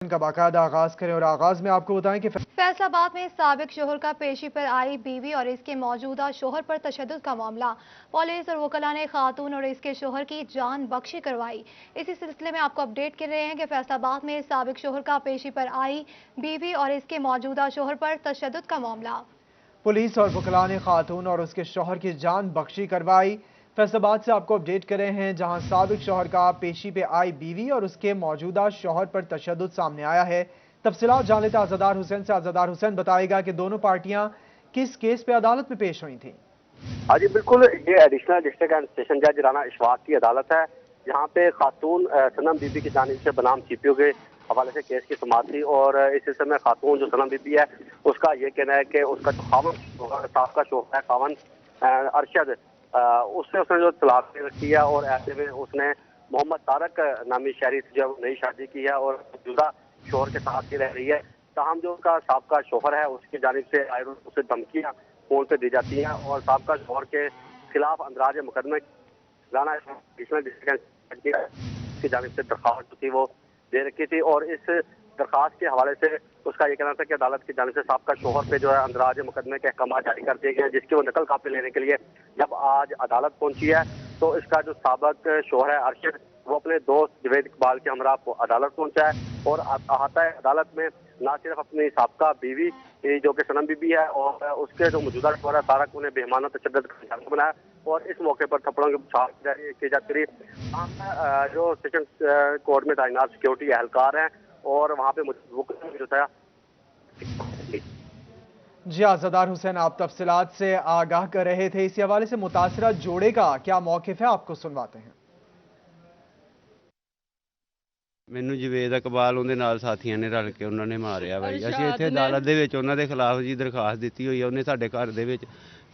کا باقاعدہ آغاز کریں اور آغاز میں آپ کو بتائیں کہ فیصلاباد میں سابق شوہر کا پیشی پر آئی بیوی اور اس کے موجودہ شوہر پر تشدد کا معاملہ، پولیس اور وکلاء نے خاتون اور اس کے شوہر کی جان بخشی کروائی۔ اسی سلسلے میں آپ کو اپڈیٹ کر رہے ہیں کہ فیصلاباد میں سابق شوہر کا پیشی پر آئی بیوی اور اس کے موجودہ شوہر پر تشدد کا معاملہ۔ پولیس اور وکلاء نے خاتون اور اس کے شوہر کی جان بخشی کروائی۔ فیصلاباد سے آپ کو اپڈیٹ کر رہے ہیں جہاں سابق شوہر کا پیشی پہ آئی بیوی اور اس کے موجودہ شوہر پر تشدد سامنے آیا ہے۔ تفصیلات جان لیتے عزادار حسین سے۔ عزادار حسین بتائے گا کہ دونوں پارٹیاں کس کیس پہ عدالت میں پیش ہوئی تھیں؟ ہاں جی بالکل، یہ ایڈیشنل ڈسٹرکٹ اینڈ سیشن جج رانا اشفاق کی عدالت ہے، جہاں پہ خاتون صنم بی بی کی جانب سے بنام سی پی او کے حوالے سے کیس کی سماعت تھی، اور اس سلسلے میں خاتون جو صنم بی بی ہے اس کا یہ کہنا ہے کہ اس کا جو خاوند سابقہ شوہر ہے خاوند ارشد، اس نے جو طلاق دے رکھی ہے، اور ایسے میں اس نے محمد طارق نامی شہری سے جو نئی شادی کی ہے اور موجودہ شوہر کے ساتھ ہی رہ رہی ہے۔ تاہم جو اس کا سابقہ شوہر ہے اس کی جانب سے آئے روز اسے دھمکیاں فون پہ دی جاتی ہیں، اور سابقہ شوہر کے خلاف اندراج مقدمے رانا ایڈیشنل ڈسٹرکٹ کی جانب سے درخواست تھی وہ دے رکھی تھی، اور اس درخواست کے حوالے سے اس کا یہ کہنا تھا کہ عدالت کی جانب سے سابقہ شوہر پہ جو ہے اندراج مقدمے کے احکامات جاری کر دیے گئے ہیں، جس کی وہ نقل کاپی لینے کے لیے جب آج عدالت پہنچی ہے تو اس کا جو سابق شوہر ہے ارشد، وہ اپنے دوست جوید اقبال کے ہمراہ عدالت پہنچا ہے، اور احاطہ عدالت میں نہ صرف اپنی سابقہ بیوی جو کہ صنم بی بی ہے اور اس کے جو موجودہ شوہر ہے طارق، انہیں بے ایمانہ تشدد کا نشانہ بنایا، اور اس موقع پر تھپڑوں کی بچھاڑ کی جاتی رہی۔ جو سیشن کورٹ میں تعینات سیکورٹی اہلکار ہیں اور وہاں پہ جو تھا۔ جی عزادار حسین، آپ تفصیلات سے آگاہ کر رہے تھے۔ اسی حوالے سے متاثرہ جوڑے کا کیا موقف ہے آپ کو سنواتے ہیں۔ ਮੈਨੂੰ ਜਵੇਦ ਇਕਬਾਲ ਉਹਦੇ ਨਾਲ ਸਾਥੀਆਂ ਨੇ ਰਲ ਕੇ ਉਹਨਾਂ ਨੇ ਮਾਰਿਆ ਬਾਈ। ਅਸੀਂ ਇੱਥੇ ਅਦਾਲਤ ਦੇ ਵਿੱਚ ਉਹਨਾਂ ਦੇ ਖਿਲਾਫ ਜੀ ਦਰਖਾਸਤ ਦਿੱਤੀ ਹੋਈ ਆ। ਉਹਨੇ ਸਾਡੇ ਘਰ ਦੇ ਵਿੱਚ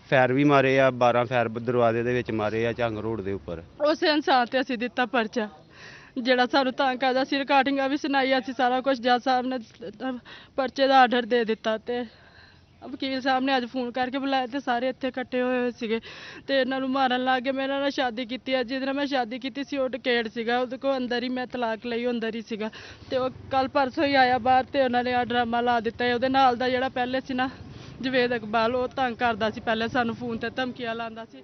ਫਾਇਰ ਵੀ ਮਾਰੇ ਆ, 12 ਫਾਇਰ ਦਰਵਾਜ਼ੇ ਦੇ ਵਿੱਚ ਮਾਰੇ ਆ ਝੰਗ ਰੋਡ ਦੇ ਉੱਪਰ। ਉਸੇ ਇਨਸਾਨ ਤੇ ਅਸੀਂ ਦਿੱਤਾ ਪਰਚਾ ਜਿਹੜਾ ਸਾਨੂੰ ਤੰਗ ਕਰਦਾ ਸੀ। ਰਿਕਾਰਡਿੰਗਾਂ ਵੀ ਸੁਣਾਈ, ਅਸੀਂ ਸਾਰਾ ਕੁਝ ਜੱਜ ਸਾਹਿਬ ਨੇ ਪਰਚੇ ਦਾ ਆਰਡਰ ਦੇ ਦਿੱਤਾ। ਤੇ ਵਕੀਲ ਸਾਹਿਬ ਨੇ ਅੱਜ ਫੋਨ ਕਰਕੇ ਬੁਲਾਇਆ ਤੇ ਸਾਰੇ ਇੱਥੇ ਇਕੱਠੇ ਹੋਏ ਸੀਗੇ ਤੇ ਇਹਨਾਂ ਨੂੰ ਮਾਰਨ ਲੱਗ ਗਏ। ਮੈਂ ਇਹਨਾਂ ਨਾਲ ਸ਼ਾਦੀ ਕੀਤੀ ਹੈ, ਜਿਹਦੇ ਨਾਲ ਮੈਂ ਸ਼ਾਦੀ ਕੀਤੀ ਸੀ ਉਹ ਡਕੈਤ ਸੀਗਾ, ਉਹਦੇ ਕੋਲ ਅੰਦਰ ਹੀ ਮੈਂ ਤਲਾਕ ਲਈ ਅੰਦਰ ਹੀ ਸੀਗਾ, ਤੇ ਉਹ ਕੱਲ ਪਰਸੋਂ ਹੀ ਆਇਆ ਬਾਹਰ ਤੇ ਉਹਨਾਂ ਨੇ ਆ ਡਰਾਮਾ ਲਾ ਦਿੱਤਾ। ਉਹਦੇ ਨਾਲ ਦਾ ਜਿਹੜਾ ਪਹਿਲੇ ਸੀ ਨਾ ਜਵੇਦ ਇਕਬਾਲ, ਉਹ ਤੰਗ ਕਰਦਾ ਸੀ, ਪਹਿਲੇ ਸਾਨੂੰ ਫੋਨ ਤੇ ਧਮਕੀਆਂ ਲਾਉਂਦਾ ਸੀ।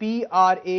PRA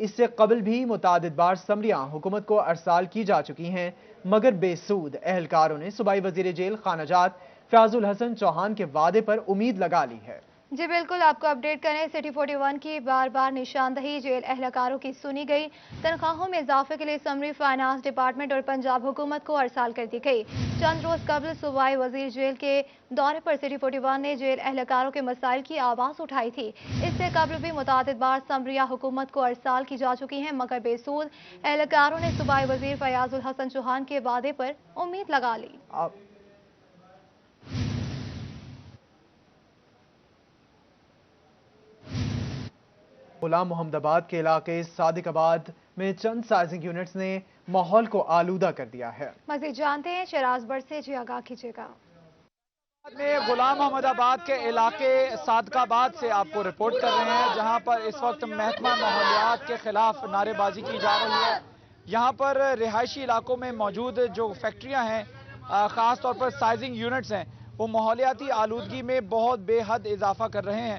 اس سے قبل بھی متعدد بار سمریاں حکومت کو ارسال کی جا چکی ہیں مگر بے سود۔ اہلکاروں نے صوبائی وزیر جیل خانہ جات فیاض الحسن چوہان کے وعدے پر امید لگا لی ہے۔ جی بالکل، آپ کو اپڈیٹ کریں، سٹی 41 کی بار بار نشاندہی جیل اہلکاروں کی سنی گئی۔ تنخواہوں میں اضافے کے لیے سمری فائنانس ڈپارٹمنٹ اور پنجاب حکومت کو ارسال کر دی گئی۔ چند روز قبل صوبائی وزیر جیل کے دورے پر سٹی 41 نے جیل اہلکاروں کے مسائل کی آواز اٹھائی تھی۔ اس سے قبل بھی متعدد بار سمریہ حکومت کو ارسال کی جا چکی ہیں مگر بے سود۔ اہلکاروں نے صوبائی وزیر فیاض الحسن چوہان کے وعدے پر امید لگا لی۔ غلام محمد آباد کے علاقے صادق آباد میں چند سائزنگ یونٹس نے ماحول کو آلودہ کر دیا ہے۔ مزید جانتے ہیں شراز بر سے، جی آگاہ کیجیے گا۔ میں غلام محمد آباد کے علاقے صادق آباد سے آپ کو رپورٹ کر رہے ہیں، جہاں پر اس وقت محکمہ ماحولیات کے خلاف نعرے بازی کی جا رہی ہے۔ یہاں پر رہائشی علاقوں میں موجود جو فیکٹریاں ہیں، خاص طور پر سائزنگ یونٹس ہیں، وہ ماحولیاتی آلودگی میں بہت بے حد اضافہ کر رہے ہیں۔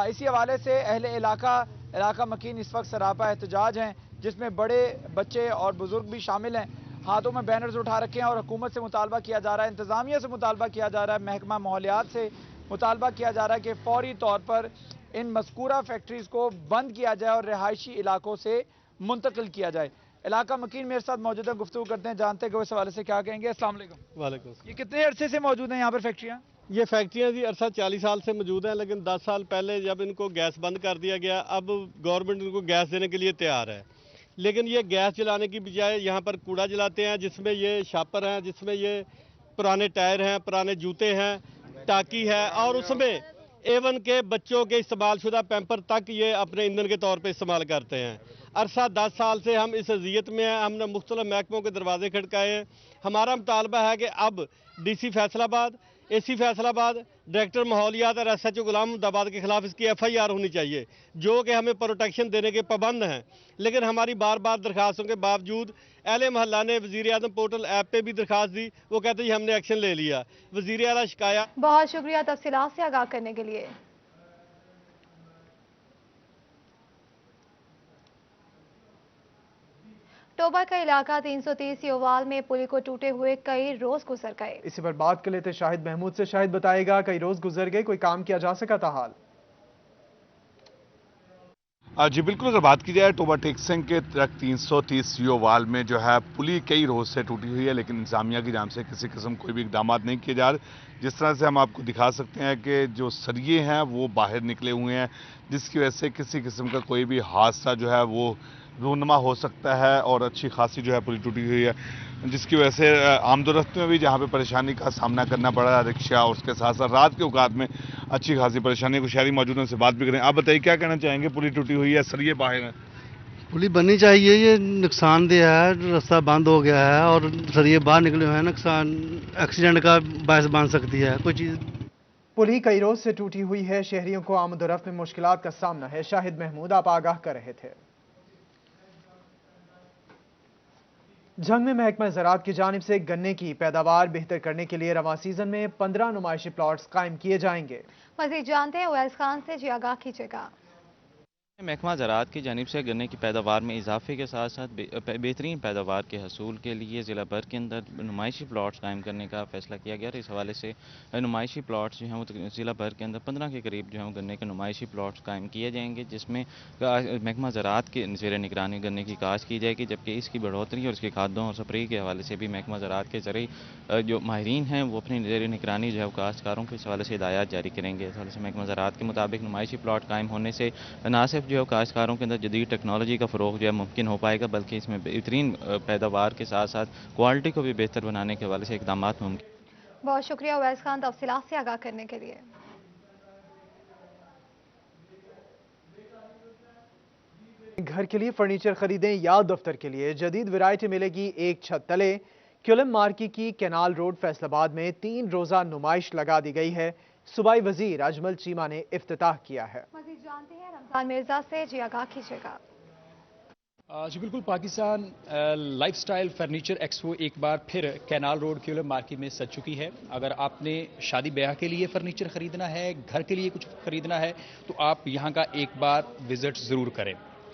اسی حوالے سے اہل علاقہ مکین اس وقت سراپا احتجاج ہیں، جس میں بڑے بچے اور بزرگ بھی شامل ہیں۔ ہاتھوں میں بینرز اٹھا رکھے ہیں اور حکومت سے مطالبہ کیا جا رہا ہے، انتظامیہ سے مطالبہ کیا جا رہا ہے، محکمہ ماحولیات سے مطالبہ کیا جا رہا ہے کہ فوری طور پر ان مذکورہ فیکٹریز کو بند کیا جائے اور رہائشی علاقوں سے منتقل کیا جائے۔ علاقہ مکین میرے ساتھ موجود ہیں، گفتگو کرتے ہیں، جانتے ہیں کہ اس حوالے سے کیا کہیں گے۔ السلام علیکم۔ وعلیکم السلام۔ یہ کتنے عرصے سے موجود ہیں یہاں پر فیکٹریاں؟ یہ فیکٹریاں جی عرصہ 40 سال سے موجود ہیں، لیکن 10 سال پہلے جب ان کو گیس بند کر دیا گیا، اب گورنمنٹ ان کو گیس دینے کے لیے تیار ہے، لیکن یہ گیس جلانے کی بجائے یہاں پر کوڑا جلاتے ہیں، جس میں یہ شاپر ہیں، جس میں یہ پرانے ٹائر ہیں، پرانے جوتے ہیں، ٹاکی ہے، اور اس میں ایون کے بچوں کے استعمال شدہ پیمپر تک یہ اپنے ایندھن کے طور پہ استعمال کرتے ہیں۔ عرصہ 10 سال سے ہم اس اذیت میں ہیں، ہم نے مختلف محکموں کے دروازے کھٹکائے ہیں۔ ہمارا مطالبہ ہے کہ اب ڈی سی فیصل آباد، اے سی فیصل آباد، ڈائریکٹر ماحولیات اور ایس ایچ او غلام محمد آباد کے خلاف اس کی FIR ہونی چاہیے، جو کہ ہمیں پروٹیکشن دینے کے پابند ہیں، لیکن ہماری بار بار درخواستوں کے باوجود اہل محلہ نے وزیر اعظم پورٹل ایپ پہ بھی درخواست دی، وہ کہتے ہیں ہم نے ایکشن لے لیا۔ وزیر اعلیٰ شکایات۔ بہت شکریہ تفصیلات سے آگاہ کرنے کے لیے۔ ٹوبہ کا علاقہ 330 یووال میں پل کو ٹوٹے ہوئے کئی روز گزر گئے۔ اسی پر بات کر لیتے شاہد محمود سے۔ شاہد بتائے گا، کئی روز گزر گئے، کوئی کام کیا جا سکا تھا حال؟ جی بالکل، اگر بات کی جائے ٹوبہ ٹیکسنگ کے ٹرک 330 یووال میں جو ہے پلی کئی روز سے ٹوٹی ہوئی ہے، لیکن انتظامیہ کی جانب سے کسی قسم کوئی بھی اقدامات نہیں کیے جا رہے۔ جس طرح سے ہم آپ کو دکھا سکتے ہیں کہ جو سریے ہیں وہ باہر نکلے ہوئے ہیں، جس کی وجہ سے کسی قسم کا کوئی بھی حادثہ جو ہے وہ رونما ہو سکتا ہے، اور اچھی خاصی جو ہے پلی ٹوٹی ہوئی ہے، جس کی وجہ سے آمد و رفت میں بھی جہاں پہ پریشانی کا سامنا کرنا پڑ رہا ہے رکشہ، اور اس کے ساتھ ساتھ رات کے اوقات میں اچھی خاصی پریشانی کو شہری موجود ہیں سے بات بھی کریں۔ آپ بتائیے کیا کہنا چاہیں گے؟ پلی ٹوٹی ہوئی ہے، سریے باہر ہیں۔ پلی بننی چاہیے، یہ نقصان دہ ہے، راستہ بند ہو گیا ہے اور سریے باہر نکلے ہوئے ہیں، نقصان ایکسیڈنٹ کا باعث بن سکتی ہے کوئی چیز۔ پلی کئی روز سے ٹوٹی ہوئی ہے، شہریوں کو آمد و رفت میں مشکلات کا سامنا ہے۔ شاہد محمود آپ آگاہ کر رہے تھے۔ جنگ میں محکمہ زراعت کی جانب سے گنے کی پیداوار بہتر کرنے کے لیے رواں سیزن میں 15 نمائشی پلاٹس قائم کیے جائیں گے۔ مزید جانتے ہیں اویس خان سے، جی آگاہ کیجیے گا۔ محکمہ زراعت کی جانب سے گنے کی پیداوار میں اضافے کے ساتھ ساتھ بہترین پیداوار کے حصول کے لیے ضلع بھر کے اندر نمائشی پلاٹس قائم کرنے کا فیصلہ کیا گیا، اور اس حوالے سے نمائشی پلاٹس جو ہیں وہ ضلع بھر کے اندر 15 کے قریب جو ہیں گنے کے نمائشی پلاٹس قائم کیے جائیں گے، جس میں محکمہ زراعت کے زیر نگرانی گنے کی کاشت کی جائے گی، جبکہ اس کی بڑھوتری اور اس کے کھادوں اور سپرے کے حوالے سے بھی محکمہ زراعت کے زرعی جو ماہرین ہیں وہ اپنی زیر نگرانی جو ہے کاشتکاروں کے اس حوالے سے ہدایات جاری کریں گے۔ اس حوالے سے محکمہ زراعت کے مطابق نمائشی پلاٹ قائم ہونے سے نہ صرف جو ہے کاشتکاروں کے اندر جدید ٹیکنالوجی کا فروغ جو ہے ممکن ہو پائے گا، بلکہ اس میں بہترین پیداوار کے ساتھ ساتھ کوالٹی کو بھی بہتر بنانے کے حوالے سے اقدامات ممکن۔ بہت شکریہ اویس خان تفصیلات سے آگاہ کرنے کے لیے۔ گھر کے لیے فرنیچر خریدیں یا دفتر کے لیے جدید ویرائٹی ملے گی ایک چھت تلے۔ کیولم مارکیٹ کی کینال روڈ فیصل آباد میں 3 روزہ نمائش لگا دی گئی ہے۔ صوبائی وزیر اجمل چیمہ نے افتتاح کیا ہے۔ مزید جانتے ہیں رمضان مرزا سے، جی آگاہ کیجیے گا۔ جی بالکل، Pakistan life style furniture expo ایک بار پھر کینال روڈ کیولم مارکیٹ میں سج چکی ہے۔ اگر آپ نے شادی بیاہ کے لیے فرنیچر خریدنا ہے، گھر کے لیے کچھ خریدنا ہے، تو آپ یہاں کا ایک بار وزٹ ضرور کریں۔